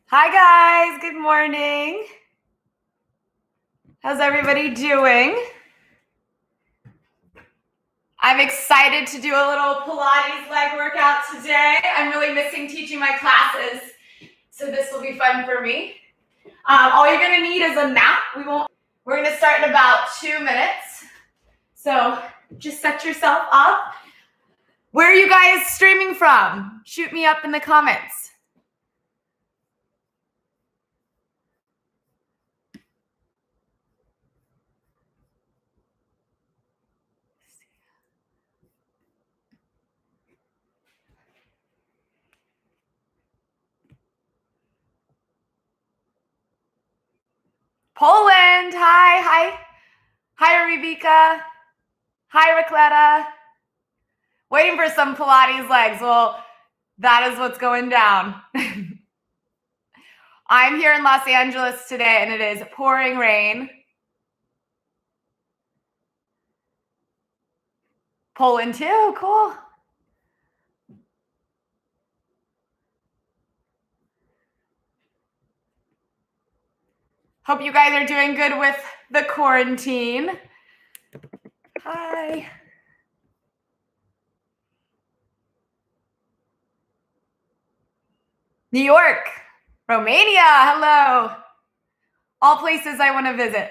Hi guys, good morning. How's everybody doing? I'm excited to do a little Pilates leg workout today. I'm really missing teaching my classes, so this will be fun for me. All you're gonna need is a mat. We're gonna start in about 2 minutes. So just set yourself up. Where are you guys streaming from? Shoot me up in the comments. Poland, hi. Hi, Rebecca. Hi, Racletta. Waiting for some Pilates legs. Well, that is what's going down. I'm here in Los Angeles today, and it is pouring rain. Poland too, cool. Hope you guys are doing good with the quarantine. Hi. New York, Romania, hello. All places I want to visit.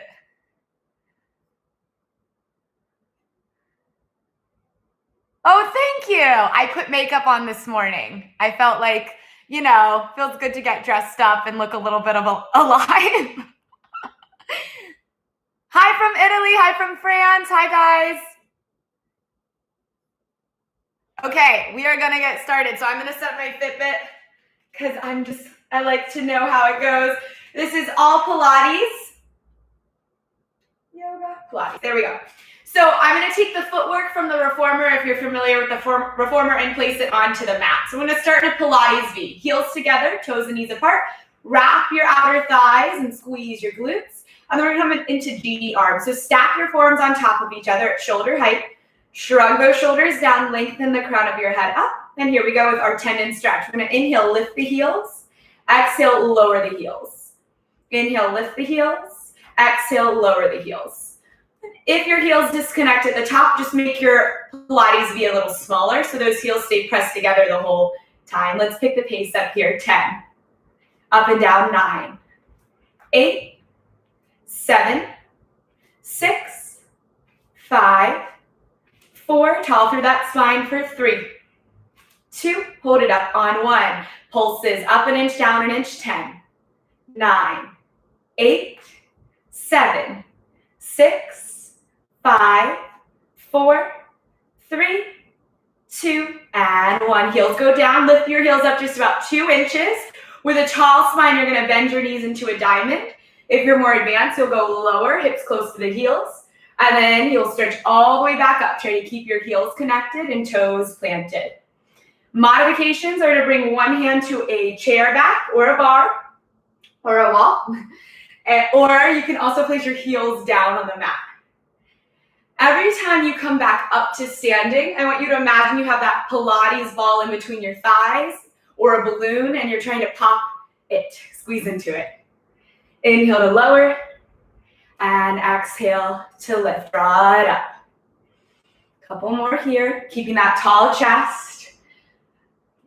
Oh, thank you. I put makeup on this morning. I felt like, feels good to get dressed up and look a little bit of alive. Hi from Italy. Hi from France. Hi, guys. Okay, we are going to get started. So I'm going to set my Fitbit because I like to know how it goes. This is all Pilates. Yoga, Pilates. There we go. So I'm going to take the footwork from the reformer, if you're familiar with the reformer, and place it onto the mat. So I'm going to start in a Pilates V. Heels together, toes and knees apart. Wrap your outer thighs and squeeze your glutes. And then we're going to come into GD arms. So stack your forearms on top of each other at shoulder height. Shrug those shoulders down, lengthen the crown of your head up. And here we go with our tendon stretch. We're going to inhale, lift the heels. Exhale, lower the heels. Inhale, lift the heels. Exhale, lower the heels. If your heels disconnect at the top, just make your Pilates V a little smaller so those heels stay pressed together the whole time. Let's pick the pace up here. 10. Up and down. 9. 8. 7. 6. 5. 4, tall through that spine for 3, 2, hold it up on 1, pulses up an inch, down an inch, 10, 9, 8, 7, 6, 5, 4, 3, 2, and 1. Heels go down, lift your heels up just about 2 inches. With a tall spine, you're gonna bend your knees into a diamond. If you're more advanced, you'll go lower, hips close to the heels. And then you'll stretch all the way back up. Try to keep your heels connected and toes planted. Modifications are to bring one hand to a chair back or a bar or a wall. Or you can also place your heels down on the mat. Every time you come back up to standing, I want you to imagine you have that Pilates ball in between your thighs or a balloon and you're trying to pop it, squeeze into it. Inhale to lower. And exhale to lift, draw it up. Couple more here, keeping that tall chest.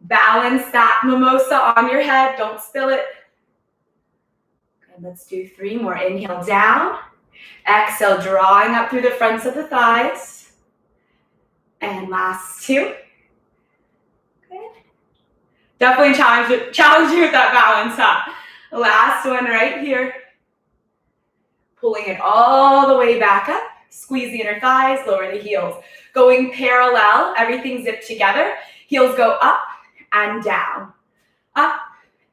Balance that mimosa on your head, don't spill it. Good, let's do 3 more. Inhale down. Exhale, drawing up through the fronts of the thighs. And last 2. Good. Definitely challenge you with that balance, huh? Last one right here. Pulling it all the way back up. Squeeze the inner thighs, lower the heels. Going parallel, everything zipped together. Heels go up and down. Up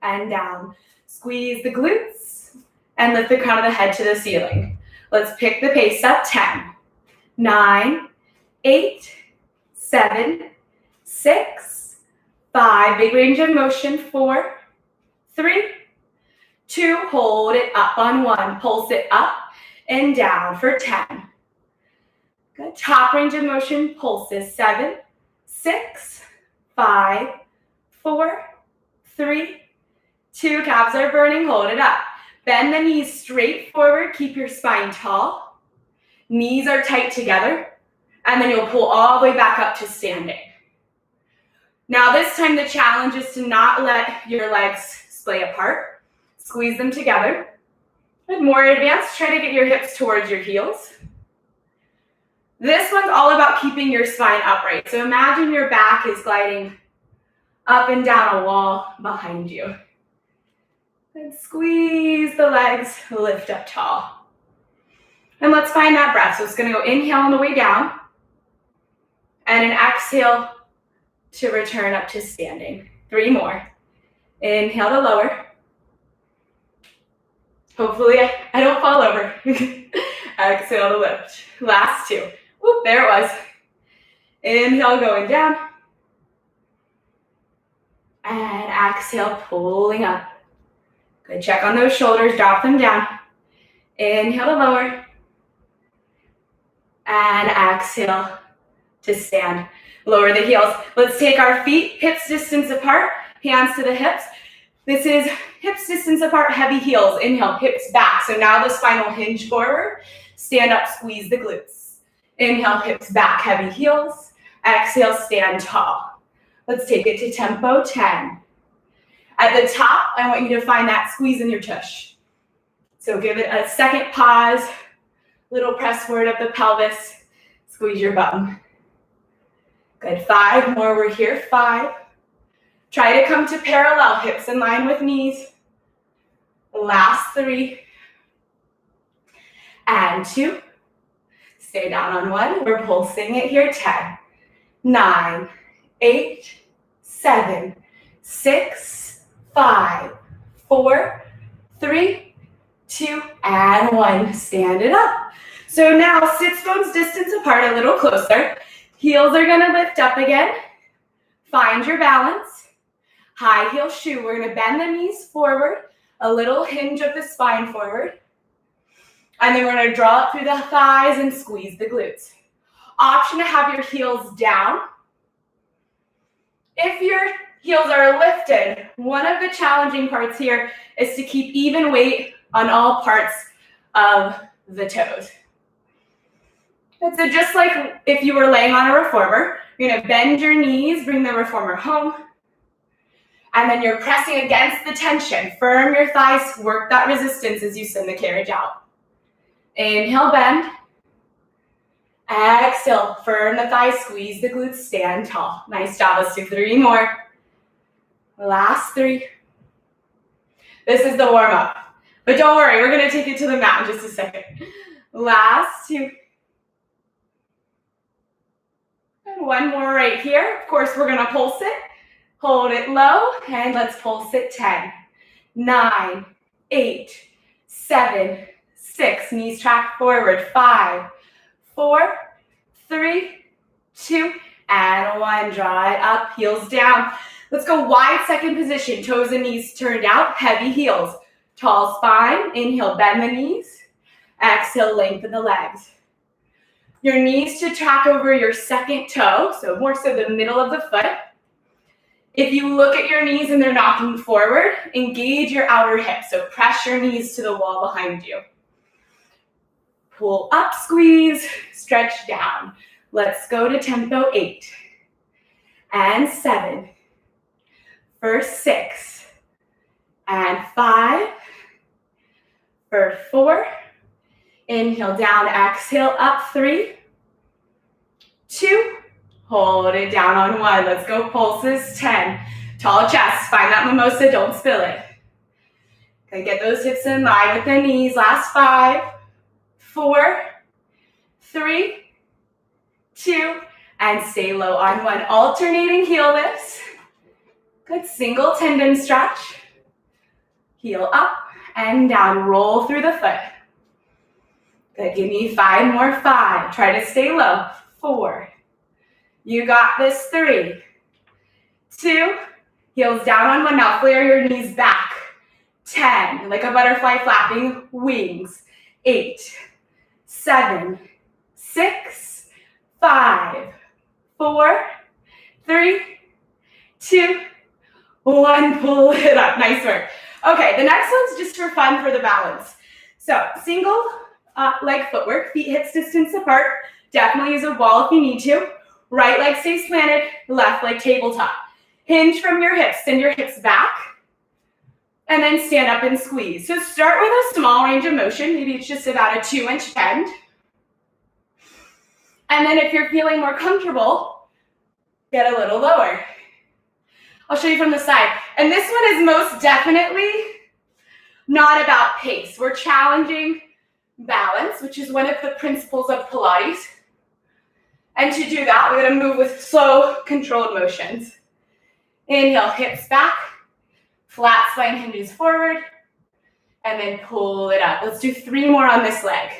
and down. Squeeze the glutes and lift the crown of the head to the ceiling. Let's pick the pace up. 10, 9, 8, 7, 6, 5. Big range of motion. 4, 3, 2, hold it up on 1, pulse it up and down for 10. Good, top range of motion, pulses. 7, 6, 5, 4, 3, 2, calves are burning, hold it up. Bend the knees straight forward, keep your spine tall. Knees are tight together, and then you'll pull all the way back up to standing. Now this time the challenge is to not let your legs splay apart. Squeeze them together. And more advanced, try to get your hips towards your heels. This one's all about keeping your spine upright. So imagine your back is gliding up and down a wall behind you. And squeeze the legs, lift up tall. And let's find that breath. So it's going to go inhale on the way down, and an exhale to return up to standing. 3 more. Inhale to lower. Hopefully I don't fall over. Exhale to lift. Last 2. Whoop, there it was. Inhale, going down. And exhale, pulling up. Good, check on those shoulders, drop them down. Inhale to lower. And exhale to stand. Lower the heels. Let's take our feet hips distance apart, hands to the hips. This is hips distance apart, heavy heels. Inhale, hips back. So now the spinal hinge forward. Stand up, squeeze the glutes. Inhale, hips back, heavy heels. Exhale, stand tall. Let's take it to tempo 10. At the top, I want you to find that squeeze in your tush. So give it a second pause. Little press forward of the pelvis. Squeeze your bum. Good, 5 more, we're here, 5. Try to come to parallel, hips in line with knees. Last 3. And 2. Stay down on 1, we're pulsing it here, 10, 9, 8, 7, 6, 5, 4, 3, 2, and 1. Stand it up. So now sits bones distance apart, a little closer. Heels are gonna lift up again. Find your balance. High heel shoe. We're gonna bend the knees forward, a little hinge of the spine forward. And then we're gonna draw up through the thighs and squeeze the glutes. Option to have your heels down. If your heels are lifted, one of the challenging parts here is to keep even weight on all parts of the toes. And so just like if you were laying on a reformer, you're gonna bend your knees, bring the reformer home, and then you're pressing against the tension. Firm your thighs, work that resistance as you send the carriage out. Inhale, bend. Exhale, firm the thighs, squeeze the glutes, stand tall. Nice job, let's do 3 more. Last 3. This is the warm up. But don't worry, we're gonna take it to the mat in just a second. Last 2. And 1 more right here. Of course, we're gonna pulse it. Hold it low, and let's pulse it. 10, 9, 8, 7, 6. Knees track forward. 5, 4, 3, 2, and 1. Draw it up, heels down. Let's go wide second position. Toes and knees turned out, heavy heels. Tall spine. Inhale, bend the knees. Exhale, lengthen the legs. Your knees should track over your second toe, so more so the middle of the foot. If you look at your knees and they're knocking forward, engage your outer hips. So press your knees to the wall behind you. Pull up, squeeze, stretch down. Let's go to tempo 8 and 7. For 6 and 5. For 4. Inhale down, exhale up. 3, 2. Hold it down on 1. Let's go pulses. 10. Tall chest. Find that mimosa. Don't spill it. Okay, get those hips in line with the knees. Last 5, 4, 3, 2, and stay low on 1. Alternating heel lifts. Good. Single tendon stretch. Heel up and down. Roll through the foot. Good. Give me 5 more. 5. Try to stay low. 4. You got this. 3, 2, heels down on 1. Now flare your knees back. 10, like a butterfly flapping wings. 8, 7, 6, 5, 4, 3, 2, 1. Pull it up. Nice work. Okay, the next one's just for fun for the balance. So single leg footwork, feet hips distance apart. Definitely use a wall if you need to. Right leg stays planted, left leg tabletop. Hinge from your hips, send your hips back, and then stand up and squeeze. So start with a small range of motion. Maybe it's just about a 2-inch bend. And then if you're feeling more comfortable, get a little lower. I'll show you from the side. And this one is most definitely not about pace. We're challenging balance, which is one of the principles of Pilates. And to do that, we're going to move with slow, controlled motions. Inhale, hips back, flat spine hinges forward, and then pull it up. Let's do 3 more on this leg.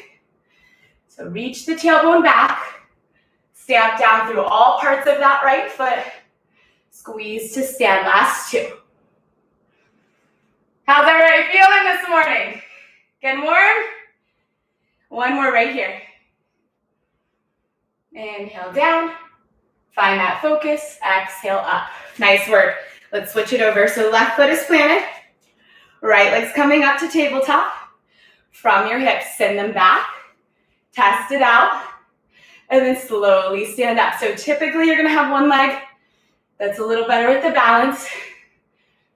So reach the tailbone back, stamp down through all parts of that right foot, squeeze to stand, last 2. How's everybody feeling this morning? Getting warm? 1 more right here. Inhale down, find that focus, exhale up. Nice work. Let's switch it over. So left foot is planted, right leg's coming up to tabletop. From your hips, send them back, test it out, and then slowly stand up. So typically you're gonna have one leg that's a little better with the balance.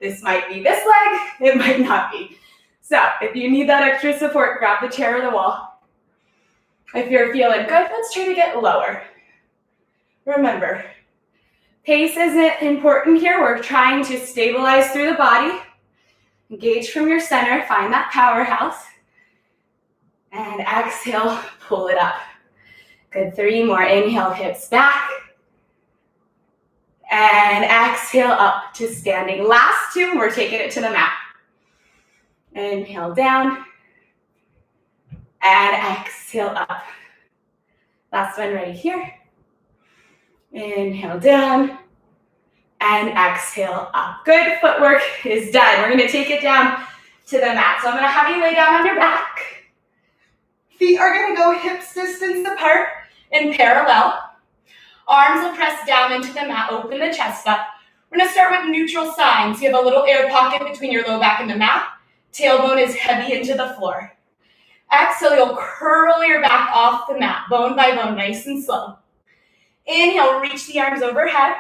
This might be this leg, it might not be. So if you need that extra support, grab the chair or the wall. If you're feeling good, let's try to get lower. Remember, pace isn't important here. We're trying to stabilize through the body. Engage from your center, find that powerhouse. And exhale, pull it up. Good, 3 more. Inhale, hips back. And exhale up to standing. Last 2, we're taking it to the mat. Inhale down. And exhale up. Last one right here. Inhale down. And exhale up. Good, footwork is done. We're going to take it down to the mat. So I'm going to have you lay down on your back. Feet are going to go hips distance apart in parallel. Arms will press down into the mat, open the chest up. We're going to start with neutral signs. You have a little air pocket between your low back and the mat. Tailbone is heavy into the floor. Exhale, you'll curl your back off the mat, bone by bone, nice and slow. Inhale, reach the arms overhead.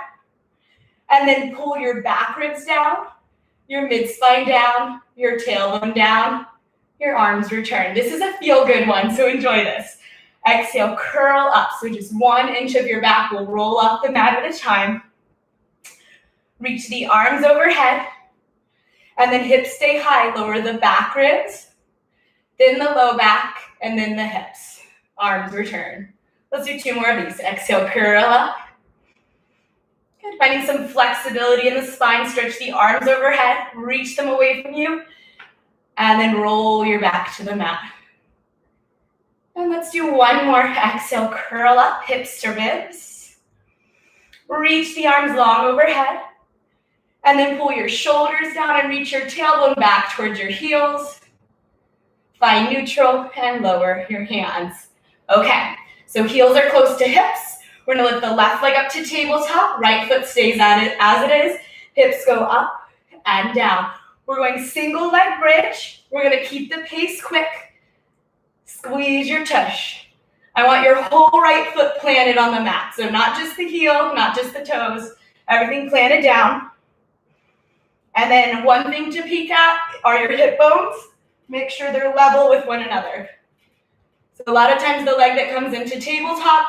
And then pull your back ribs down, your mid-spine down, your tailbone down, your arms return. This is a feel-good one, so enjoy this. Exhale, curl up. So just 1 inch of your back will roll off the mat at a time. Reach the arms overhead. And then hips stay high. Lower the back ribs, then the low back, and then the hips. Arms return. Let's do 2 more of these. Exhale, curl up. Good. Finding some flexibility in the spine. Stretch the arms overhead. Reach them away from you. And then roll your back to the mat. And let's do 1 more. Exhale, curl up, hips to ribs. Reach the arms long overhead. And then pull your shoulders down and reach your tailbone back towards your heels. Find neutral and lower your hands. Okay, so heels are close to hips. We're gonna lift the left leg up to tabletop. Right foot stays at it as it is. Hips go up and down. We're going single leg bridge. We're gonna keep the pace quick. Squeeze your tush. I want your whole right foot planted on the mat. So not just the heel, not just the toes, everything planted down. And then one thing to peek at are your hip bones. Make sure they're level with one another. So a lot of times the leg that comes into tabletop,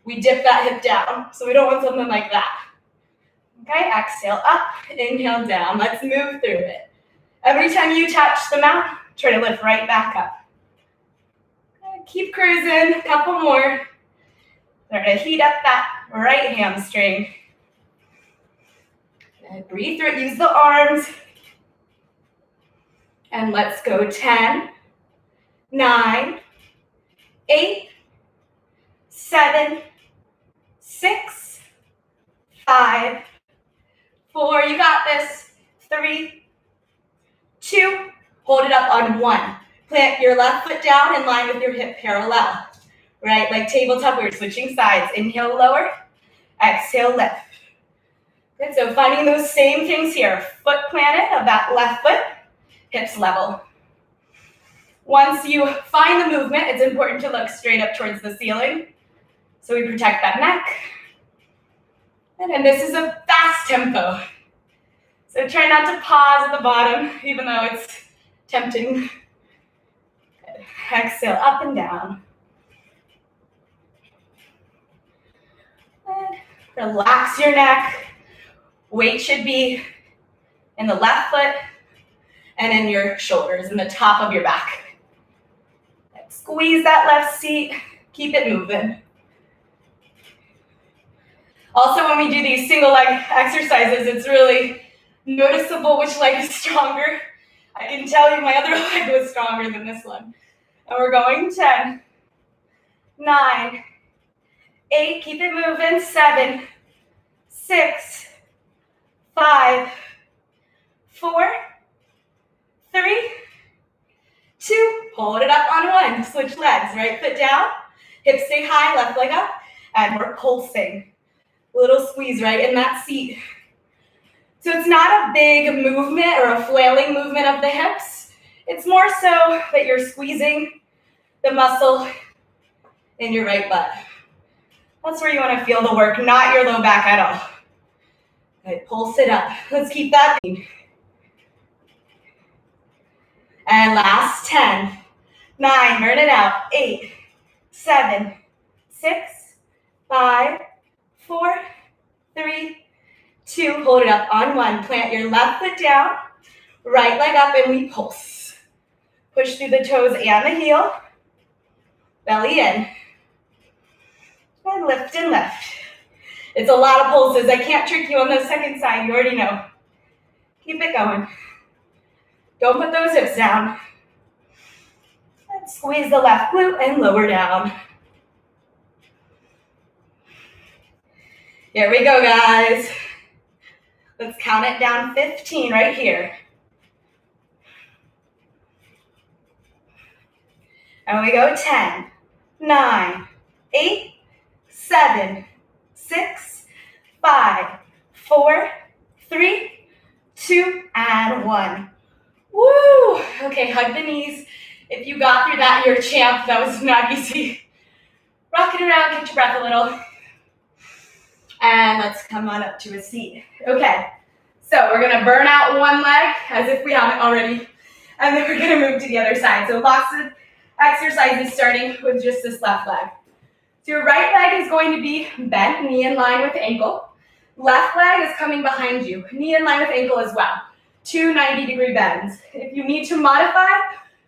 we dip that hip down. So we don't want something like that. Okay, exhale up, inhale down. Let's move through it. Every time you touch the mat, try to lift right back up. Okay, keep cruising, a couple more. Start to heat up that right hamstring. And breathe through it, use the arms. And let's go 10, 9, 8, 7, 6, 5, 4, you got this. 3, 2, hold it up on 1. Plant your left foot down in line with your hip parallel. Right, like tabletop, we're switching sides. Inhale, lower. Exhale, lift. Good, so finding those same things here. Foot planted of that left foot. hips level. Once you find the movement, it's important to look straight up towards the ceiling so we protect that neck. And then this is a fast tempo. So try not to pause at the bottom, even though it's tempting. Good. Exhale, up and down. And relax your neck. Weight should be in the left foot and in your shoulders, in the top of your back. Squeeze that left seat, keep it moving. Also, when we do these single leg exercises, it's really noticeable which leg is stronger. I can tell you my other leg was stronger than this one. And we're going 10, 9, 8, keep it moving, 7, 6, 5, 4, 3, 2, hold it up on 1, switch legs, right foot down, hips stay high, left leg up, and we're pulsing. A little squeeze right in that seat. So it's not a big movement or a flailing movement of the hips. It's more so that you're squeezing the muscle in your right butt. That's where you want to feel the work, not your low back at all. Okay, pulse it up. Let's keep that. And last 10, 9, burn it out, 8, 7, 6, 5, 4, 3, 2, hold it up on 1. Plant your left foot down, right leg up, and we pulse. Push through the toes and the heel, belly in, and lift and lift. It's a lot of pulses. I can't trick you on the second side, you already know. Keep it going. Don't put those hips down. And squeeze the left glute and lower down. Here we go, guys. Let's count it down 15 right here. And we go 10, 9, 8, 7, 6, 5, 4, 3, 2, and 1. Woo! Okay, hug the knees. If you got through that, you're a champ. That was not easy. Rock it around, catch your breath a little. And let's come on up to a seat. Okay, so we're gonna burn out one leg as if we haven't already. And then we're gonna move to the other side. So lots of exercises starting with just this left leg. So your right leg is going to be bent, knee in line with ankle. Left leg is coming behind you, knee in line with ankle as well. 2 90-degree bends. If you need to modify,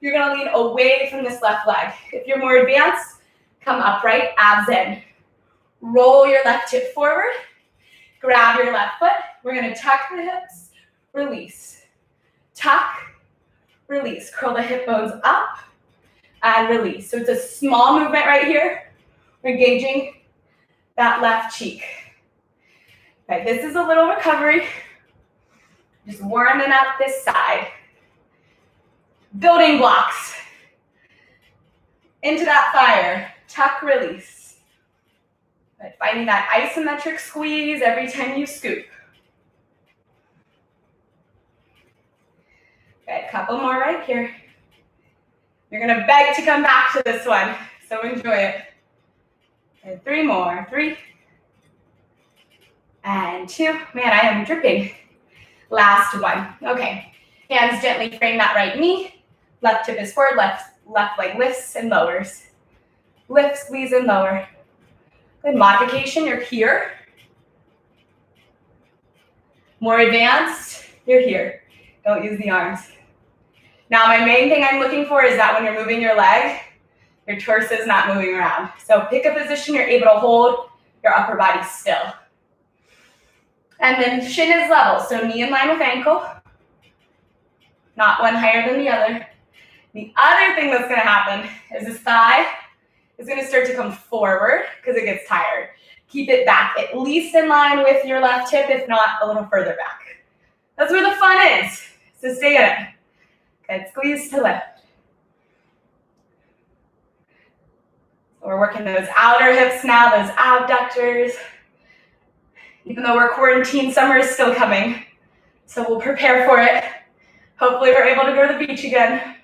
you're gonna lean away from this left leg. If you're more advanced, come upright, abs in. Roll your left hip forward, grab your left foot. We're gonna tuck the hips, release. Tuck, release. Curl the hip bones up and release. So it's a small movement right here. We're engaging that left cheek. Okay, this is a little recovery. Just warming up this side. Building blocks. Into that fire. Tuck, release. But finding that isometric squeeze every time you scoop. Okay, a couple more right here. You're gonna beg to come back to this one, so enjoy it. Okay, 3 more. 3. And 2. Man, I am dripping. Last one. Okay, hands gently frame that right knee. Left hip is forward, left leg lifts and lowers. Lift, squeeze, and lower. Good modification, you're here. More advanced, you're here. Don't use the arms. Now my main thing I'm looking for is that when you're moving your leg, your torso is not moving around. So pick a position you're able to hold your upper body still. And then shin is level, so knee in line with ankle. Not one higher than the other. The other thing that's gonna happen is this thigh is gonna start to come forward because it gets tired. Keep it back, at least in line with your left hip, if not a little further back. That's where the fun is, so stay in it. Good, squeeze to lift. So we're working those outer hips now, those abductors. Even though we're quarantined, summer is still coming. So we'll prepare for it. Hopefully we're able to go to the beach again.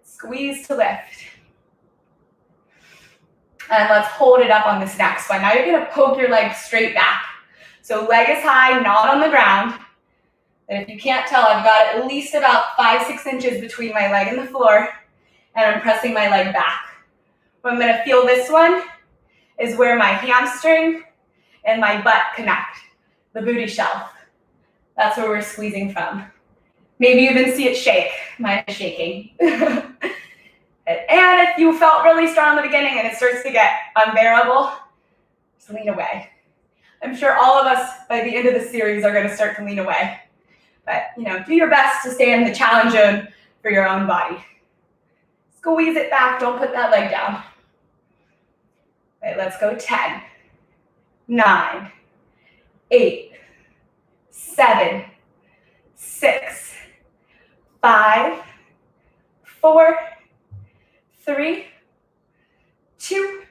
Squeeze to lift. And let's hold it up on this next one. Now you're gonna poke your leg straight back. So leg is high, not on the ground. And if you can't tell, I've got at least about 5-6 inches between my leg and the floor, and I'm pressing my leg back. What I'm gonna feel this one is where my hamstring and my butt connect, the booty shelf. That's where we're squeezing from. Maybe you even see it shake. Mine is shaking. And if you felt really strong in the beginning and it starts to get unbearable, just lean away. I'm sure all of us by the end of the series are going to start to lean away. But, do your best to stay in the challenge zone for your own body. Squeeze it back. Don't put that leg down. Okay, let's go 10, 9, 8, 7, 6, 5, 4, 3, 2,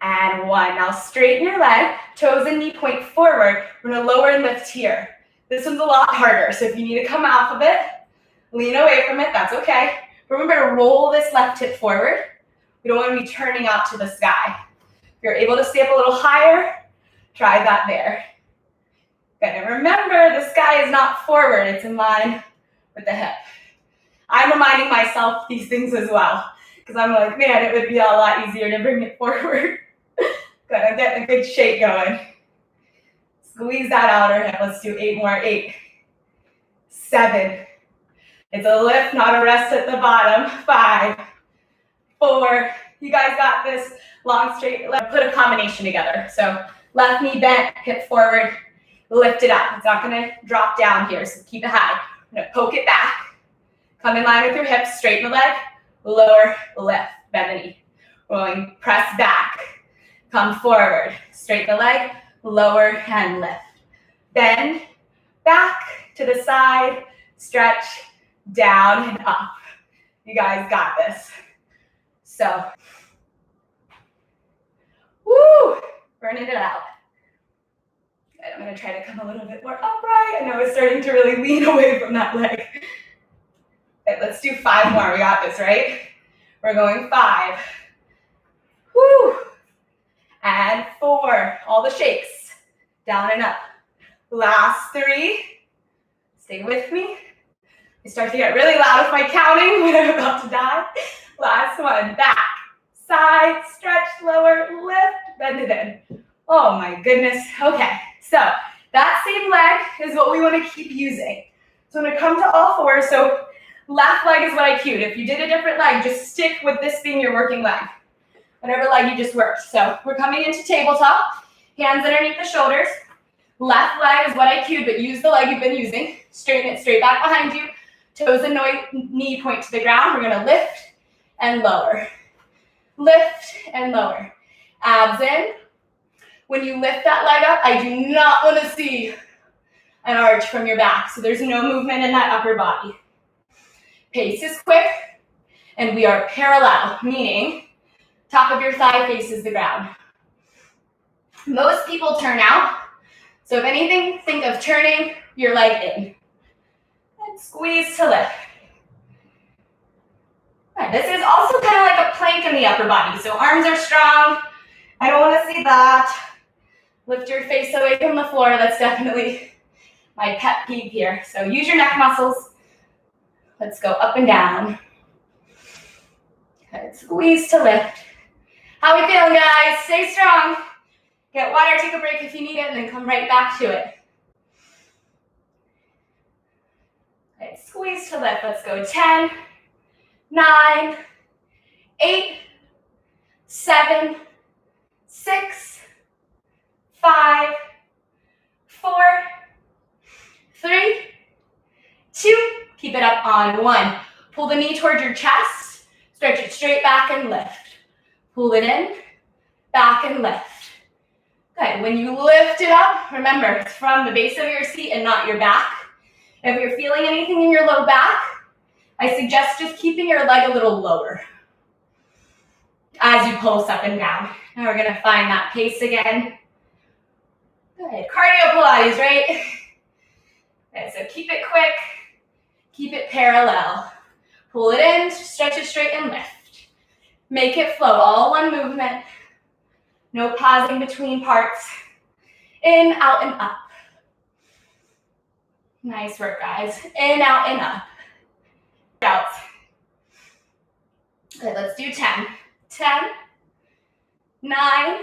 and 1. Now straighten your leg, toes and knee point forward. We're gonna lower and lift here. This one's a lot harder, so if you need to come off of it, lean away from it, that's okay. Remember to roll this left hip forward. We don't want to be turning out to the sky. If you're able to stay up a little higher, try that there. Okay, and remember, the sky is not forward, it's in line with the hip. I'm reminding myself these things as well, because I'm like, man, it would be a lot easier to bring it forward. Good, I'm getting a good shake going. Squeeze that outer hip. Let's do 8 more. 8, 7. It's a lift, not a rest at the bottom. 5, 4. You guys got this. Long, straight. Let's put a combination together. So left knee bent, hip forward, lift it up. It's not going to drop down here, so keep it high. I'm going to poke it back. Come in line with your hips, straighten the leg, lower, lift, bend the knee. Rolling, press back, come forward, straighten the leg, lower and lift. Bend, back to the side, stretch, down and up. You guys got this. So, woo, burning it out. I'm gonna try to come a little bit more upright. I know it's starting to really lean away from that leg. Okay, let's do 5 more. We got this, right? We're going 5. Woo. And 4. All the shakes. Down and up. Last 3. Stay with me. I start to get really loud with my counting when I'm about to die. Last one. Back. Side. Stretch. Lower. Lift. Bend it in. Oh my goodness. Okay. So that same leg is what we want to keep using. So I'm going to come to all 4. So left leg is what I cued. If you did a different leg, just stick with this being your working leg. Whatever leg you just worked. So we're coming into tabletop. Hands underneath the shoulders. Left leg is what I cued, but use the leg you've been using. Straighten it straight back behind you. Toes and knee point to the ground. We're going to lift and lower. Lift and lower. Abs in. When you lift that leg up, I do not want to see an arch from your back. So there's no movement in that upper body. Pace is quick, and we are parallel, meaning top of your thigh faces the ground. Most people turn out, so if anything, think of turning your leg in. And squeeze to lift. Right, this is also kind of like a plank in the upper body, so arms are strong. I don't want to see that. Lift your face away from the floor. That's definitely my pet peeve here. So use your neck muscles. Let's go up and down. Good. Squeeze to lift. How we feeling, guys? Stay strong. Get water, take a break if you need it, and then come right back to it. Good. Squeeze to lift. Let's go 10, 9, 8, 7, 6, 5, 4, 3, 2, keep it up on 1. Pull the knee towards your chest, stretch it straight back and lift. Pull it in, back and lift. Good, when you lift it up, remember, it's from the base of your seat and not your back. If you're feeling anything in your low back, I suggest just keeping your leg a little lower as you pulse up and down. Now we're gonna find that pace again. Good, cardio Pilates, right? Okay, so keep it quick. Keep it parallel. Pull it in, stretch it straight, and lift. Make it flow, all one movement. No pausing between parts. In, out, and up. Nice work, guys. In, out, and up. Out. Okay, let's do 10. 10, 9,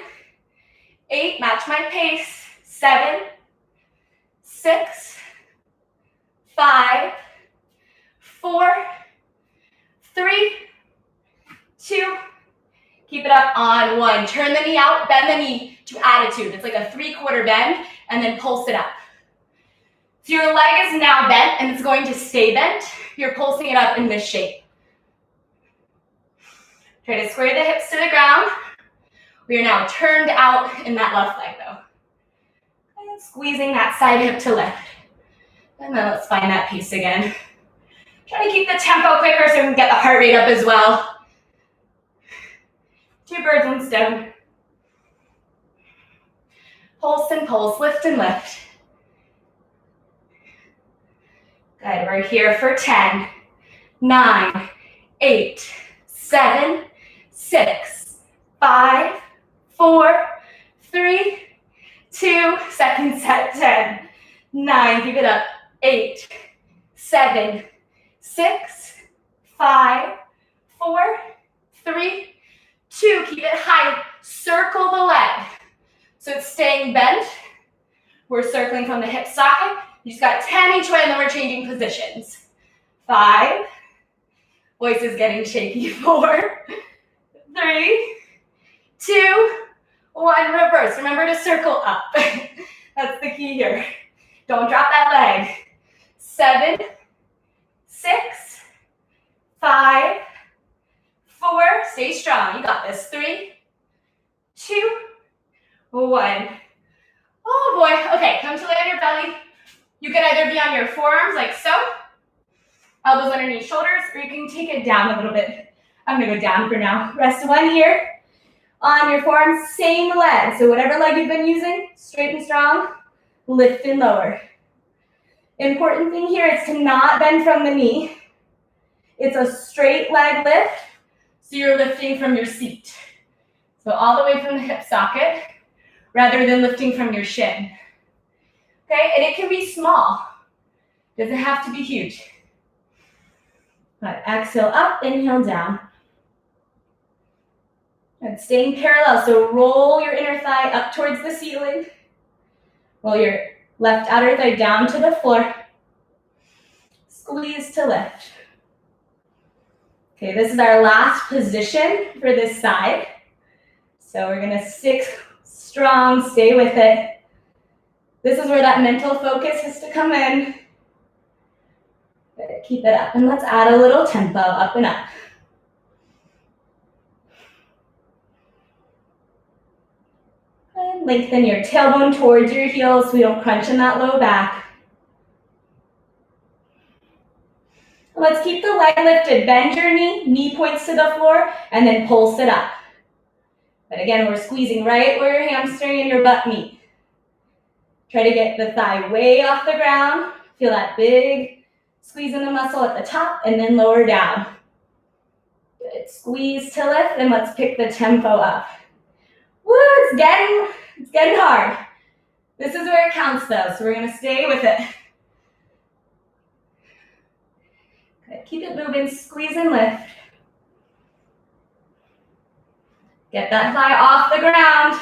8, match my pace. 7, 6, 5, 4, 3, 2, keep it up on 1. Turn the knee out, bend the knee to attitude. It's like a 3/4 bend, and then pulse it up. So your leg is now bent, and it's going to stay bent. You're pulsing it up in this shape. Try to square the hips to the ground. We are now turned out in that left leg, though. And squeezing that side hip to lift. And then let's find that pace again. Try to keep the tempo quicker so we can get the heart rate up as well. 2 birds, 1 stone. Pulse and pulse, lift and lift. Good, we're here for 10, 9, 8, 7, 6, 5, 4, 3, 2, second set, 10, 9, keep it up, 8, 7, 6, 5, 4, 3, 2, keep it high, circle the leg. So it's staying bent. We're circling from the hip socket. You just got 10 each way, and then we're changing positions. 5, voice is getting shaky, 4, 3, 2, 1, reverse. Remember to circle up. That's the key here. Don't drop that leg. 7, 6, 5, 4, stay strong. You got this. 3, 2, 1. Oh boy. Okay, come to lay on your belly. You can either be on your forearms like so, elbows underneath shoulders, or you can take it down a little bit. I'm gonna go down for now. Rest 1 here. On your forearms, same leg. So whatever leg you've been using, straight and strong, lift and lower. Important thing here is to not bend from the knee. It's a straight leg lift, so you're lifting from your seat. So all the way from the hip socket, rather than lifting from your shin. Okay, and it can be small. Doesn't have to be huge. But exhale up, inhale down. And staying parallel, so roll your inner thigh up towards the ceiling. Roll your left outer thigh down to the floor. Squeeze to lift. Okay, this is our last position for this side. So we're gonna stick strong, stay with it. This is where that mental focus has to come in. Good, keep it up, and let's add a little tempo, up and up. And lengthen your tailbone towards your heels so we don't crunch in that low back. Let's keep the leg lifted. Bend your knee points to the floor, and then pulse it up. But again, we're squeezing right where your hamstring and your butt meet. Try to get the thigh way off the ground. Feel that big squeeze in the muscle at the top, and then lower down. Good. Squeeze to lift, and let's pick the tempo up. Woo, it's getting hard. This is where it counts though, so we're gonna stay with it. Good. Keep it moving, squeeze and lift. Get that thigh off the ground.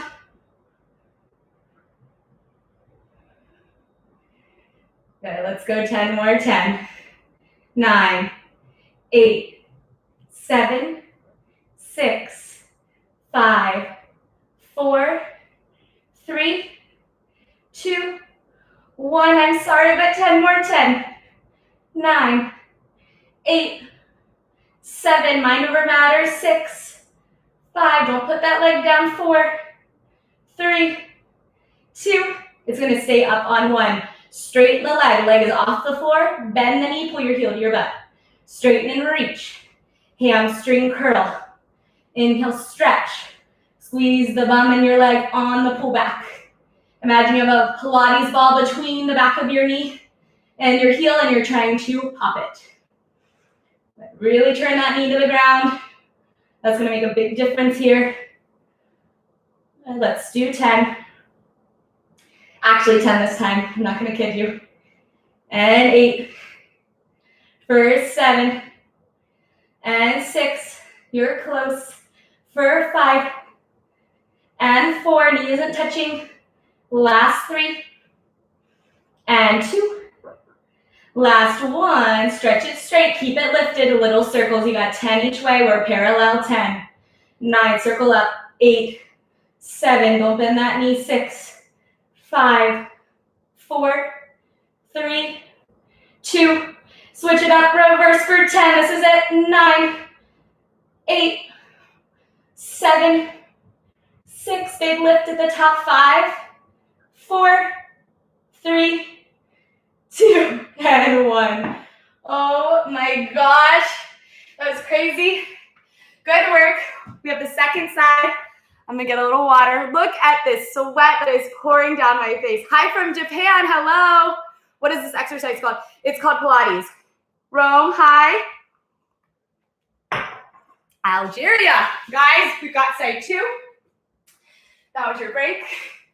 Good, let's go 10 more. 10, 9, 8, 7, 6, 5, 4, 3, 2, 1. I'm sorry, but 10 more. 10, 9, 8, 7. Mind over matter. 6, 5. Don't put that leg down. 4, 3, 2. It's going to stay up on 1. Straighten the leg. Leg is off the floor. Bend the knee. Pull your heel to your butt. Straighten and reach. Hamstring curl. Inhale, stretch. Squeeze the bum and your leg on the pullback. Imagine you have a Pilates ball between the back of your knee and your heel and you're trying to pop it. Really turn that knee to the ground. That's gonna make a big difference here. And let's do 10. Actually 10 this time, I'm not gonna kid you. And 8, for 7, and 6, you're close, for 5, and 4, knee isn't touching, last 3, and 2, last 1, stretch it straight, keep it lifted, little circles, you got 10 each way, we're parallel, 10, 9, circle up, 8, 7, don't bend that knee, 6, 5, 4, 3, 2, switch it up, reverse for 10, this is it, 9, 8, 7, 6, big lift at the top, 5, 4, 3, 2, and 1. Oh my gosh, that was crazy. Good work. We have the second side. I'm gonna get a little water. Look at this sweat that is pouring down my face. Hi from Japan, hello. What is this exercise called? It's called Pilates. Rome, hi. Algeria. Guys, we've got side 2. That was your break.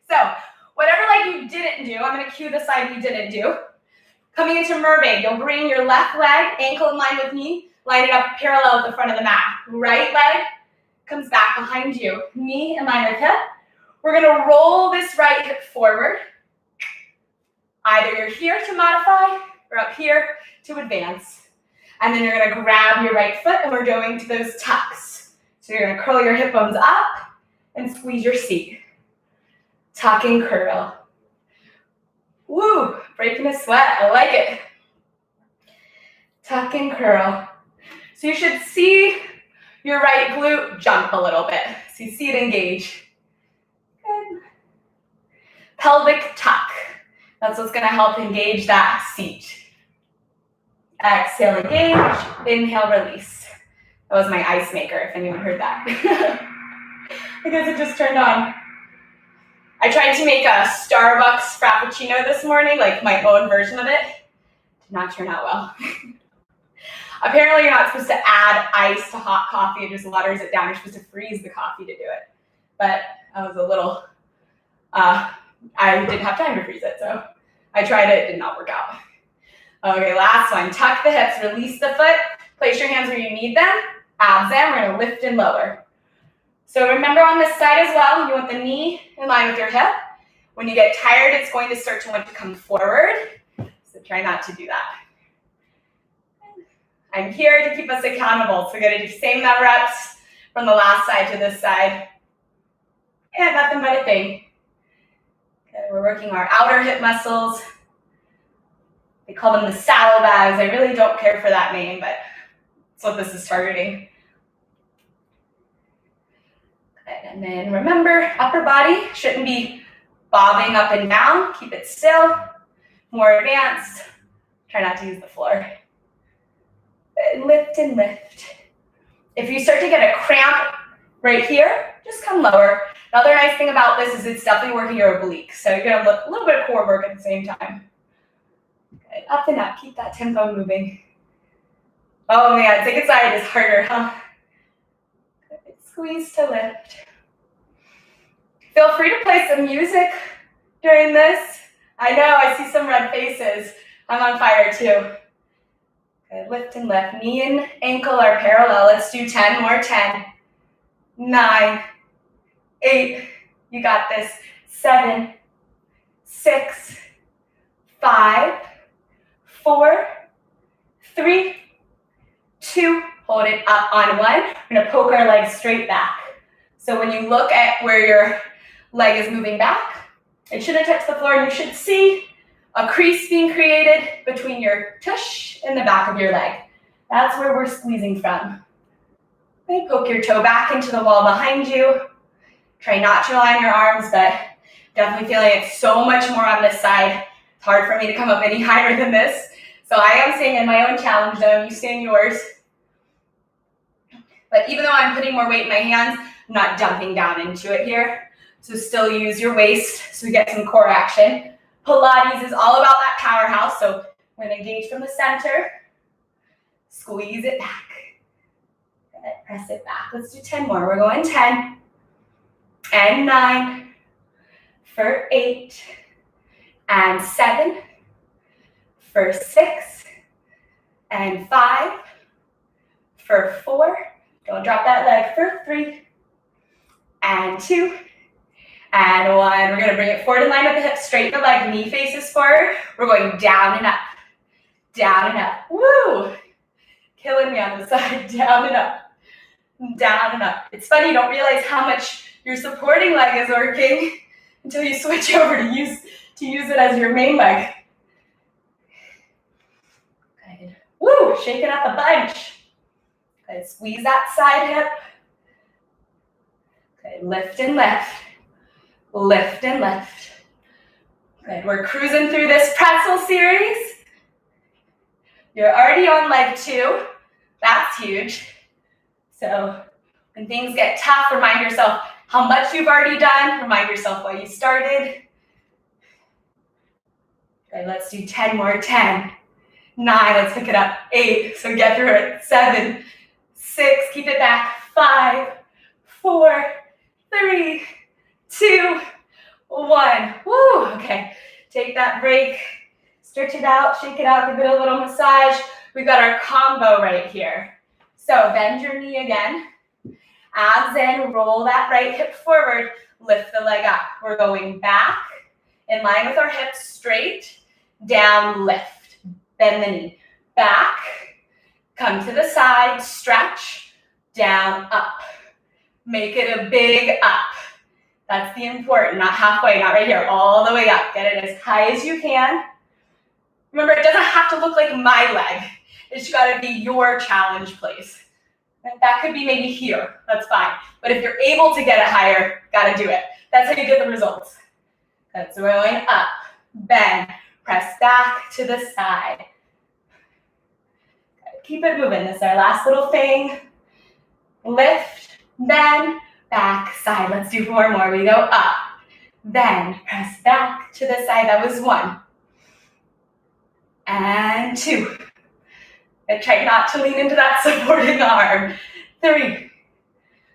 So, whatever leg you didn't do, I'm gonna cue the side you didn't do. Coming into mermaid, you'll bring your left leg, ankle in line with knee, line it up parallel with the front of the mat. Right leg comes back behind you, knee in line with hip. We're gonna roll this right hip forward. Either you're here to modify or up here to advance. And then you're gonna grab your right foot and we're going to those tucks. So you're gonna curl your hip bones up and squeeze your seat. Tuck and curl. Woo, breaking a sweat, I like it. Tuck and curl. So you should see your right glute jump a little bit. So you see it engage. Good. Pelvic tuck. That's what's gonna help engage that seat. Exhale, engage. Inhale, release. That was my ice maker, if anyone heard that. I guess it just turned on. I tried to make a Starbucks Frappuccino this morning, like my own version of it. Did not turn out well. Apparently you're not supposed to add ice to hot coffee, it just waters it down. You're supposed to freeze the coffee to do it. But I was a little, I didn't have time to freeze it, so I tried it, it did not work out. Okay, last one, tuck the hips, release the foot, place your hands where you need them, abs in, we're gonna lift and lower. So remember on this side as well, you want the knee in line with your hip. When you get tired, it's going to start to want to come forward. So try not to do that. I'm here to keep us accountable. So we're gonna do the same number of reps from the last side to this side. And nothing but a thing. Okay, we're working our outer hip muscles. They call them the saddlebags. I really don't care for that name, but that's what this is targeting. And then remember, upper body shouldn't be bobbing up and down. Keep it still. More advanced. Try not to use the floor. Lift and lift. If you start to get a cramp right here, just come lower. The other nice thing about this is it's definitely working your obliques. So you're going to look a little bit of core work at the same time. Good. Up and up. Keep that tempo moving. Oh man, second side is harder, huh? Good. Squeeze to lift. Feel free to play some music during this. I know, I see some red faces. I'm on fire too. Good, lift and lift. Knee and ankle are parallel. Let's do 10 more. 10, 9, 8, you got this. 7, 6, 5, 4, 3, 2, hold it up on 1. We're gonna poke our legs straight back. So when you look at where your leg is moving back, it shouldn't touch the floor, and you should see a crease being created between your tush and the back of your leg. That's where we're squeezing from. Okay, poke your toe back into the wall behind you. Try not to align your arms, but definitely feeling it so much more on this side. It's hard for me to come up any higher than this. So I am staying in my own challenge zone, you stay in yours. But even though I'm putting more weight in my hands, I'm not dumping down into it here. So still use your waist so we get some core action. Pilates is all about that powerhouse, so We're gonna engage from the center. Squeeze it back. Good. Press it back. Let's do 10 more. We're going 10 and 9 for 8 and 7 for 6 and 5 for 4. Don't drop that leg for 3 and 2 and 1. We're gonna bring it forward in line with the hips, straighten the leg, knee faces forward. We're going down and up, down and up. Woo! Killing me on the side, down and up, down and up. It's funny, you don't realize how much your supporting leg is working until you switch over to use it as your main leg. Good. Woo! Shake it up a bunch. Good. Squeeze that side hip. Good. Lift and lift. Lift and lift. Good. We're cruising through this pretzel series. You're already on leg 2. That's huge. So when things get tough, remind yourself how much you've already done. Remind yourself why you started. Okay, let's do 10 more. 10, 9, let's pick it up. 8, so get through it. 7, 6, keep it back. 5, 4, 3, 2, 1. Woo, okay. Take that break. Stretch it out, shake it out, give it a little massage. We've got our combo right here. So bend your knee again. Abs in, roll that right hip forward, lift the leg up. We're going back, in line with our hips, straight, down, lift. Bend the knee. Back, come to the side, stretch, down, up. Make it a big up. That's the important, not halfway, not right here, all the way up. Get it as high as you can. Remember, it doesn't have to look like my leg. It's got to be your challenge place. And that could be maybe here. That's fine. But if you're able to get it higher, got to do it. That's how you get the results. Good. So we're going up, bend, press back to the side. Good. Keep it moving. This is our last little thing. Lift, bend, back, side. Let's do 4 more. We go up, bend, press back to the side. That was 1. And 2. And try not to lean into that supporting arm. 3.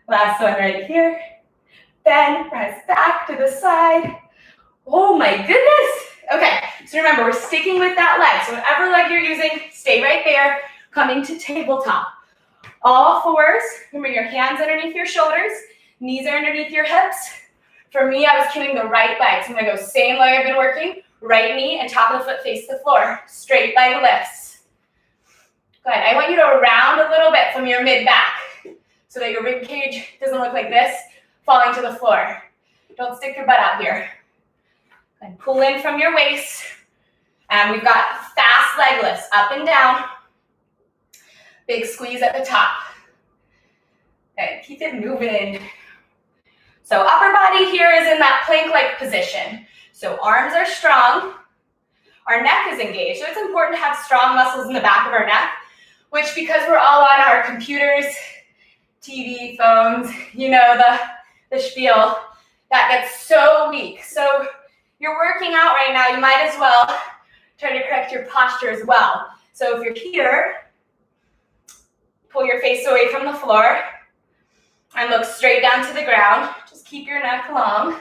Last one right here. Then press back to the side. Oh my goodness. Okay, so remember, we're sticking with that leg. So whatever leg you're using, stay right there. Coming to tabletop. All 4s. Remember, your hands underneath your shoulders. Knees are underneath your hips. For me, I was cueing the right leg. So I'm going to go same leg I've been working. Right knee and top of the foot face the floor. Straight leg lifts. Good. I want you to round a little bit from your mid-back so that your rib cage doesn't look like this, falling to the floor. Don't stick your butt out here. And pull in from your waist. And we've got fast leg lifts, up and down. Big squeeze at the top. Okay, keep it moving. So upper body here is in that plank-like position. So arms are strong. Our neck is engaged. So it's important to have strong muscles in the back of our neck, which, because we're all on our computers, TV, phones, you know, the spiel, that gets so weak. So you're working out right now, you might as well try to correct your posture as well. So if you're here, pull your face away from the floor and look straight down to the ground. Just keep your neck long.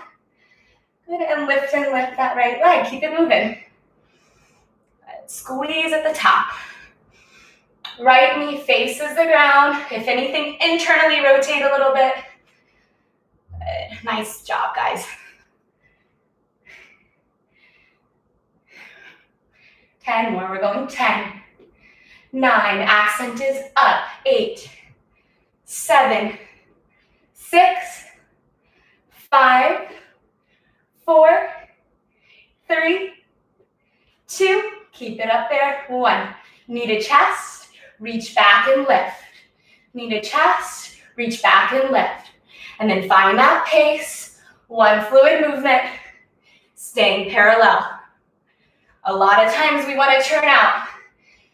Good, and lift that right leg. Keep it moving. Good. Squeeze at the top. Right knee faces the ground. If anything, internally rotate a little bit. Good. Nice job, guys. 10 more. We're going 10, 9. Accent is up. 8, 7, 6, 5, 4, 3, 2. Keep it up there. 1. Knee to chest. Reach back and lift. Knee to chest. Reach back and lift. And then find that pace. 1 fluid movement. Staying parallel. A lot of times we want to turn out.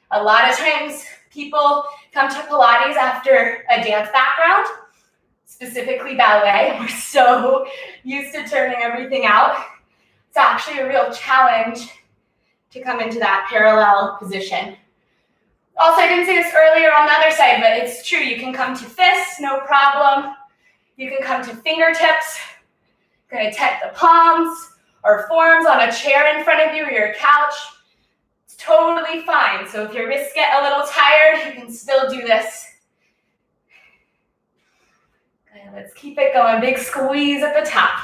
A lot of times people come to Pilates after a dance background, specifically ballet, and we're so used to turning everything out. It's actually a real challenge to come into that parallel position. Also, I didn't say this earlier on the other side, but it's true. You can come to fists, no problem. You can come to fingertips. Gonna tent the palms or forearms on a chair in front of you or your couch. It's totally fine. So if your wrists get a little tired, you can still do this. Okay, let's keep it going. Big squeeze at the top.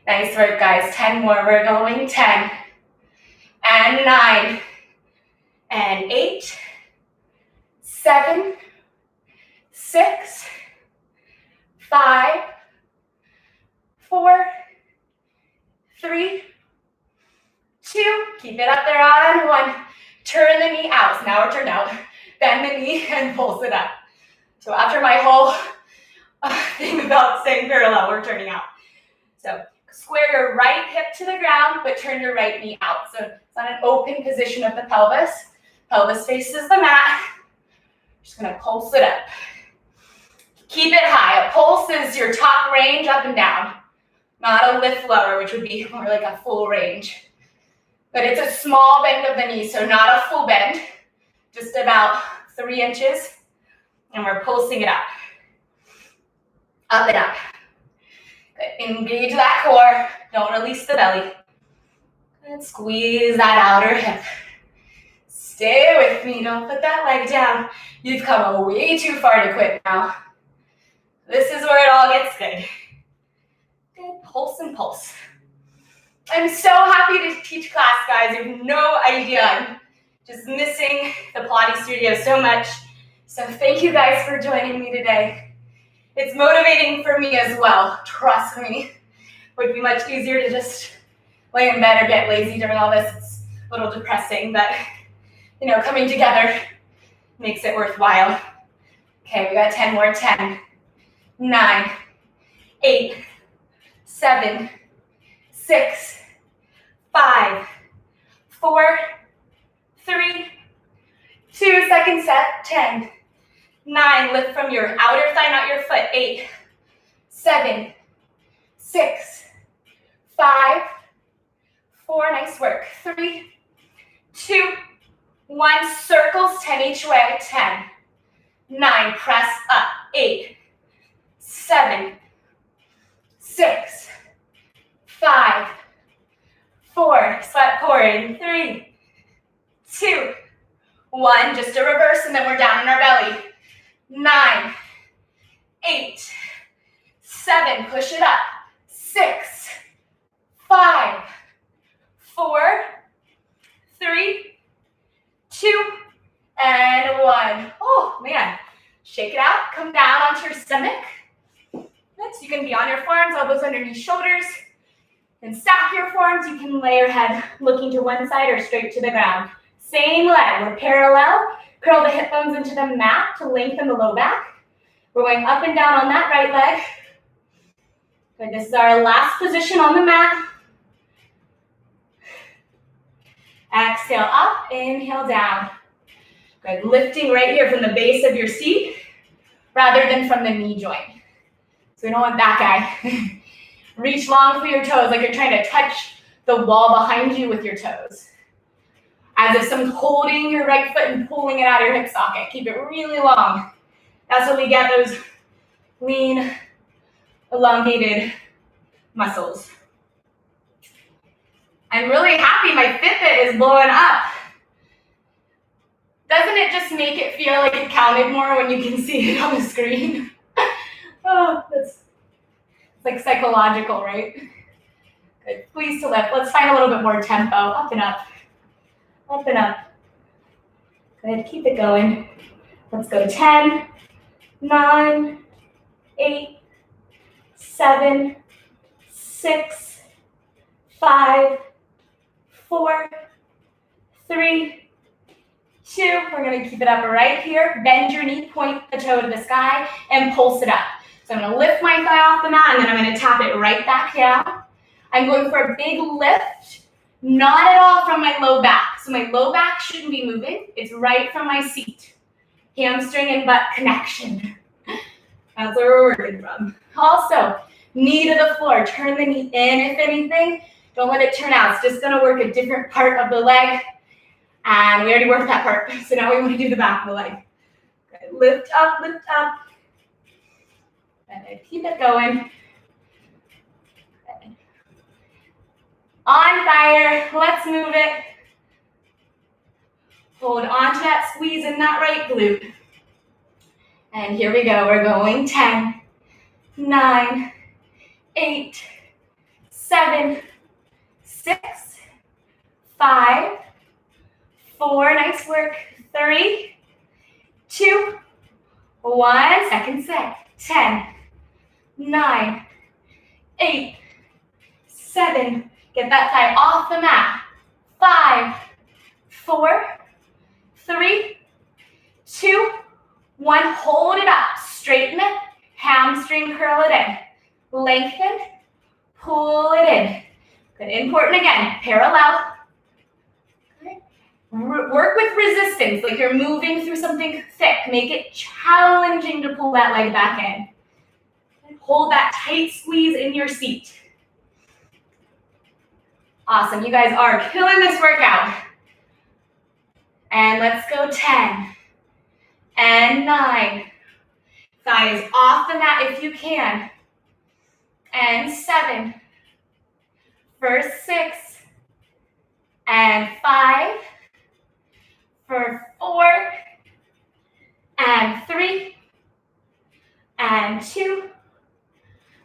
Nice work, guys. 10 more. We're going 10 and 9 and 8, 7, 6, 5, 4, 3, 2. Keep it up there on 1. Turn the knee out. So now we're turned out. Bend the knee and pulse it up. So after my whole thing about staying parallel, we're turning out. So square your right hip to the ground, but turn your right knee out. So it's on an open position of the pelvis. Pelvis faces the mat. Just gonna pulse it up. Keep it high. A pulse is your top range up and down, not a lift lower, which would be more like a full range. But it's a small bend of the knee, so not a full bend, just about 3 inches, and we're pulsing it up. Up and up. Good. Engage that core. Don't release the belly. And squeeze that outer hip. Stay with me. Don't put that leg down. You've come way too far to quit now. This is where it all gets good. Good. Pulse and pulse. I'm so happy to teach class, guys. You have no idea. I'm just missing the Pilates studio so much. So thank you guys for joining me today. It's motivating for me as well. Trust me. It would be much easier to just lay in bed or get lazy during all this. It's a little depressing, but you know, coming together makes it worthwhile. Okay, we got 10 more. 10, 9, 8, 7, 6, 5, 4, 3, 2, second set, 10, 9, lift from your outer thigh, not your foot, 8, 7, 6, 5, 4, nice work, 3, 2, 1, circles, 10 each way, 10, 9, press up, 8, 7, 6, 5, 4, sweat forward, 3, 2, 1, just a reverse, and then we're down in our belly, 9, 8, 7, push it up, 6, 5, 4, 3, 2, and 1. Oh, man. Shake it out. Come down onto your stomach. Next, you can be on your forearms, elbows underneath shoulders. And stack your forearms. You can lay your head looking to one side or straight to the ground. Same leg. We're parallel. Curl the hip bones into the mat to lengthen the low back. We're going up and down on that right leg. Good. This is our last position on the mat. Exhale up, inhale down. Good. Lifting right here from the base of your seat rather than from the knee joint. So we don't want that guy. Reach long for your toes like you're trying to touch the wall behind you with your toes. As if someone's holding your right foot and pulling it out of your hip socket. Keep it really long. That's when we get those lean, elongated muscles. I'm really happy my Fitbit is blowing up. Doesn't it just make it feel like it counted more when you can see it on the screen? Oh, it's like psychological, right? Good. Please to lift. Let's find a little bit more tempo. Up and up. Up and up. Good. Keep it going. Let's go 10, 9, 8, 7, 6, 5, 4, 3, 2. We're going to keep it up right here. Bend your knee, point the toe to the sky, and pulse it up. So I'm going to lift my thigh off the mat, and then I'm going to tap it right back down. I'm going for a big lift, not at all from my low back. So my low back shouldn't be moving. It's right from my seat. Hamstring and butt connection. That's where we're working from. Also, knee to the floor. Turn the knee in, if anything. Don't let it turn out. It's just gonna work a different part of the leg. And we already worked that part. So now we want to do the back of the leg. Good. Lift up, lift up. Good. Keep it going. Good. On fire. Let's move it. Hold on to that squeeze in that right glute. And here we go. We're going 10, 9, 8, 7, 6, 5, 4, nice work, 3, 2, 1, second set, 10, 9, 8, 7, get that thigh off the mat, 5, 4, 3, 2, 1, hold it up, straighten it, hamstring curl it in, lengthen, pull it in. Good, important again, parallel. Work with resistance, like you're moving through something thick. Make it challenging to pull that leg back in. Hold that tight squeeze in your seat. Awesome, you guys are killing this workout. And let's go 10 and 9. Thighs off the mat if you can. And 7. For 6. And 5. For 4. And 3. And 2.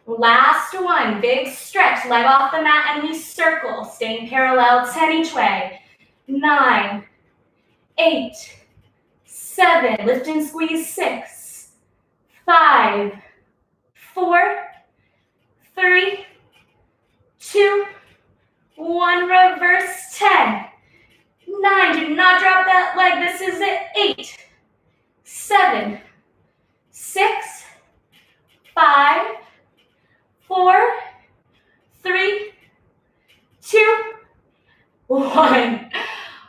Last one, big stretch, leg off the mat and we circle, staying parallel 10 each way. 9, 8, 7, lift and squeeze 6, 5, 4, 3, 2, 1, reverse 10, 9, do not drop that leg, this is it, 8, 7, 6, 5, 4, 3, 2, 1.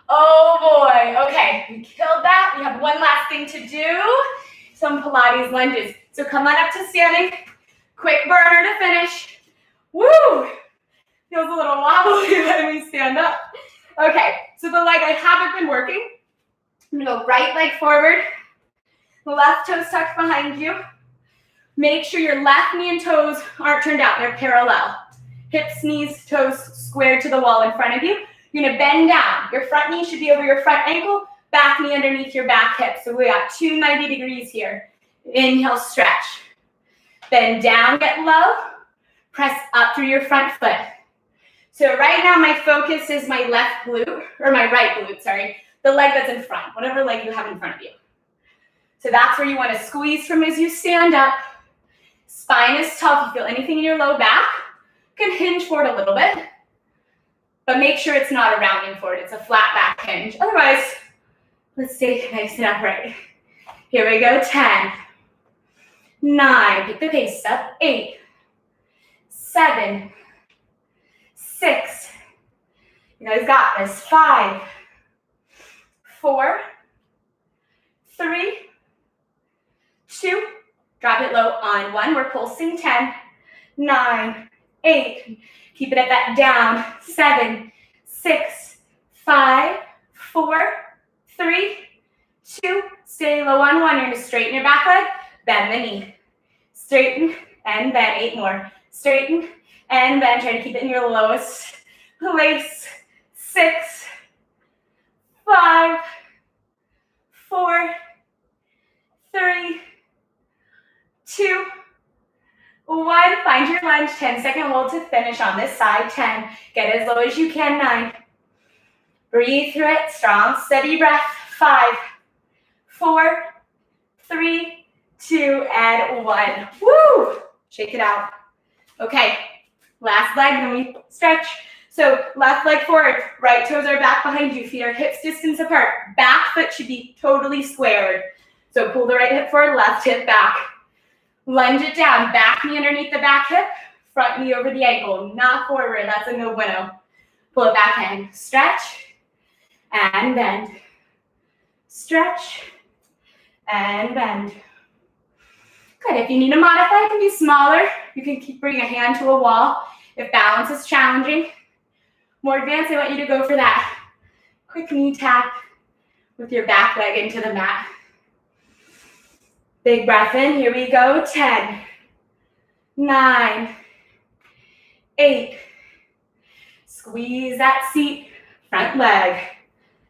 Oh boy, okay, we killed that. We have one last thing to do, some Pilates lunges. So come on up to standing, quick burner to finish. Woo, feels a little wobbly when we stand up. Okay, so the leg I haven't been working. I'm gonna go right leg forward, left toes tucked behind you. Make sure your left knee and toes aren't turned out, they're parallel. Hips, knees, toes squared to the wall in front of you. You're gonna bend down. Your front knee should be over your front ankle, back knee underneath your back hip. So we got 290 degrees here. Inhale, stretch. Bend down, get low. Press up through your front foot. So right now my focus is my left glute, or my right glute, sorry. The leg that's in front, whatever leg you have in front of you. So that's where you wanna squeeze from as you stand up. Spine is tough. If you feel anything in your low back, you can hinge forward a little bit. But make sure it's not a rounding forward. It's a flat back hinge. Otherwise, let's stay nice and upright. Here we go. 10, 9, pick the pace up. 8, 7, 6. You guys got this. 5, 4, 3, 2. Drop it low on 1. We're pulsing 10, 9, 8. Keep it at that down. 7, 6, 5, 4, 3, 2. Stay low on 1. You're going to straighten your back leg, bend the knee. Straighten and bend. 8 more. Straighten and bend. Try to keep it in your lowest place. 6, 5, 4, 3, 2, 1. Find your lunge. 10-second hold to finish on this side. 10. Get as low as you can. 9. Breathe through it. Strong, steady breath. 5, 4, 3, 2, and 1. Woo! Shake it out. Okay. Last leg, then we stretch. So left leg forward. Right toes are back behind you. Feet are hips distance apart. Back foot should be totally squared. So pull the right hip forward, left hip back. Lunge it down, back knee underneath the back hip, front knee over the ankle, not forward, that's a no bueno. Pull it back in, stretch, and bend. Stretch, and bend. Good, if you need to modify, it can be smaller. You can keep bringing a hand to a wall if balance is challenging. More advanced, I want you to go for that quick knee tap with your back leg into the mat. Big breath in, here we go. 10, 9, 8. Squeeze that seat, front leg.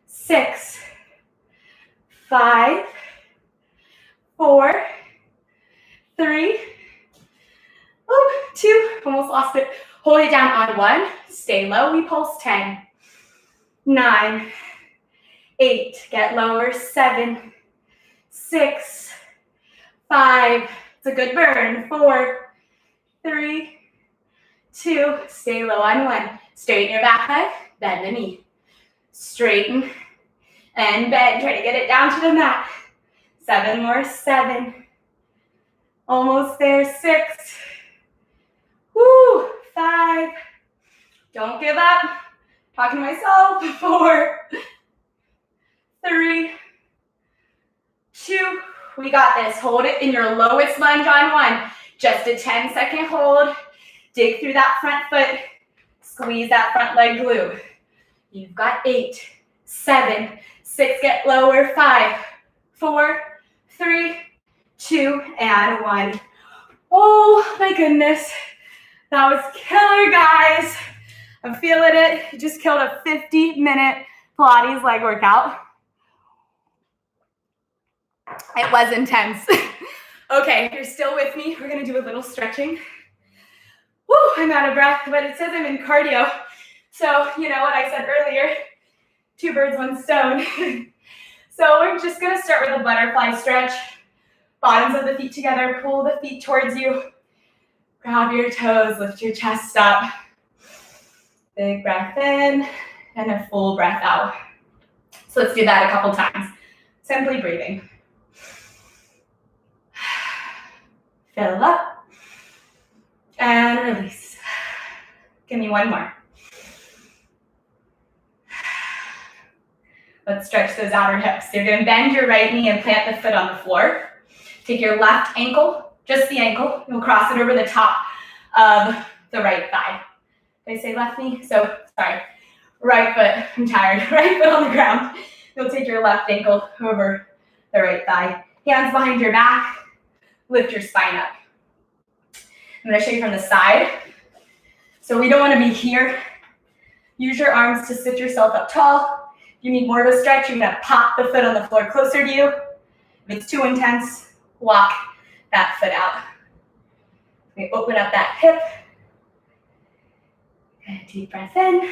6, 5, 4, 3, 2, almost lost it. Hold it down on 1, stay low, we pulse. 10, 9, 8, get lower. 7, 6, 5, it's a good burn. 4, 3, 2, stay low on 1. Straighten your back leg, bend the knee. Straighten and bend, try to get it down to the mat. 7 more. 7, almost there. 6, woo, 5, don't give up. Talking to myself. 4, 3, 2, we got this. Hold it in your lowest lunge on 1. Just a 10-second hold. Dig through that front foot. Squeeze that front leg glute. You've got 8, 7, 6, get lower. 5, 4, 3, 2, and 1. Oh my goodness. That was killer, guys. I'm feeling it. Just killed a 50-minute Pilates leg workout. It was intense. Okay, if you're still with me, we're gonna do a little stretching. Woo, I'm out of breath, but it says I'm in cardio. So, you know what I said earlier, 2 birds, 1 stone. So we're just gonna start with a butterfly stretch. Bottoms of the feet together, pull the feet towards you. Grab your toes, lift your chest up. Big breath in and a full breath out. So let's do that a couple times. Simply breathing. Fill up and release. Give me 1 more. Let's stretch those outer hips. You're going to bend your right knee and plant the foot on the floor. Take your left ankle, just the ankle. You'll cross it over the top of the right thigh. Did I say left knee? So, sorry. Right foot. I'm tired. Right foot on the ground. You'll take your left ankle over the right thigh. Hands behind your back. Lift your spine up. I'm going to show you from the side. So we don't want to be here. Use your arms to sit yourself up tall. If you need more of a stretch, you're going to pop the foot on the floor closer to you. If it's too intense, walk that foot out. We open up that hip. And a deep breath in.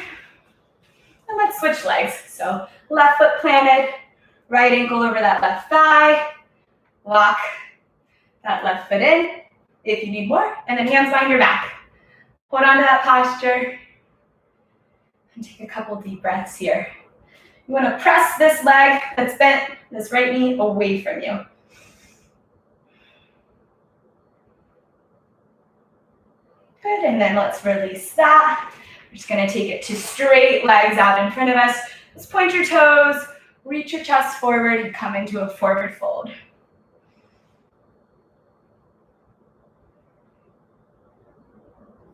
And let's switch legs. So left foot planted, right ankle over that left thigh. Walk that left foot in if you need more. And then hands behind your back. Hold on to that posture. And take a couple deep breaths here. You want to press this leg that's bent, this right knee, away from you. Good, and then let's release that. We're just going to take it to straight legs out in front of us. Just point your toes, reach your chest forward, and come into a forward fold.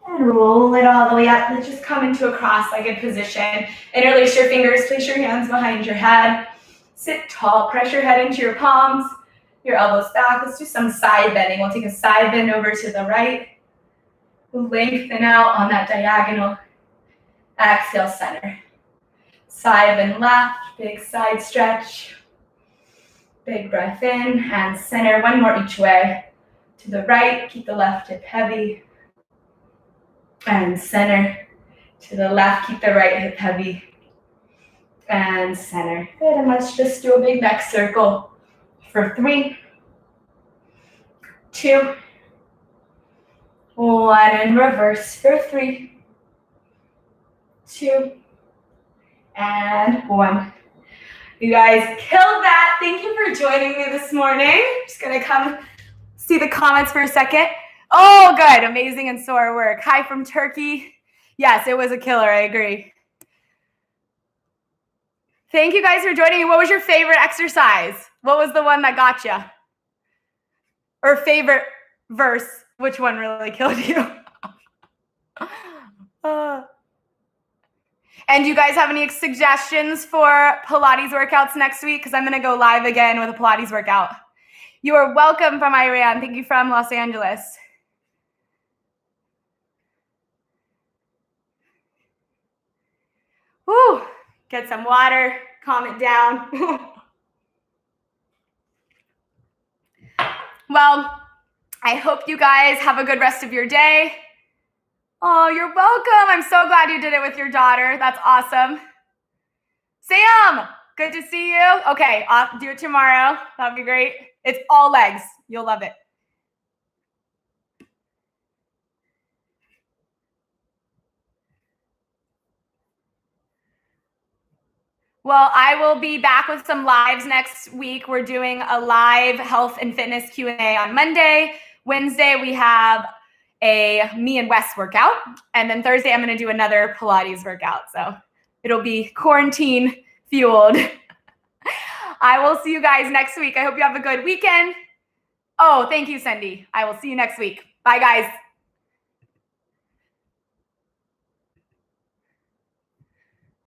And roll it all the way up. Let's just come into a cross-legged position. Interlace your fingers, place your hands behind your head. Sit tall, press your head into your palms, your elbows back. Let's do some side bending. We'll take a side bend over to the right. Lengthen out on that diagonal. Exhale, center. Side bend left, big side stretch. Big breath in and center. 1 more each way. To the right, keep the left hip heavy. And center. To the left, keep the right hip heavy. And center. Good, and let's just do a big neck circle for 3, 2, 1, and reverse for 3, 2, and 1. You guys killed that. Thank you for joining me this morning. Just gonna come see the comments for a second. Oh, good. Amazing and sore work. Hi from Turkey. Yes, it was a killer. I agree. Thank you guys for joining me. What was your favorite exercise? What was the one that got you? Or favorite verse? Which one really killed you? And do you guys have any suggestions for Pilates workouts next week? Because I'm going to go live again with a Pilates workout. You are welcome from Iran. Thank you from Los Angeles. Woo! Get some water, calm it down. Well, I hope you guys have a good rest of your day. Oh, you're welcome. I'm so glad you did it with your daughter. That's awesome. Sam, good to see you. Okay, I'll do it tomorrow. That'd be great. It's all legs. You'll love it. Well, I will be back with some lives next week. We're doing a live health and fitness Q&A on Monday. Wednesday, we have a me and Wes workout. And then Thursday, I'm going to do another Pilates workout. So it'll be quarantine fueled. I will see you guys next week. I hope you have a good weekend. Oh, thank you, Cindy. I will see you next week. Bye, guys.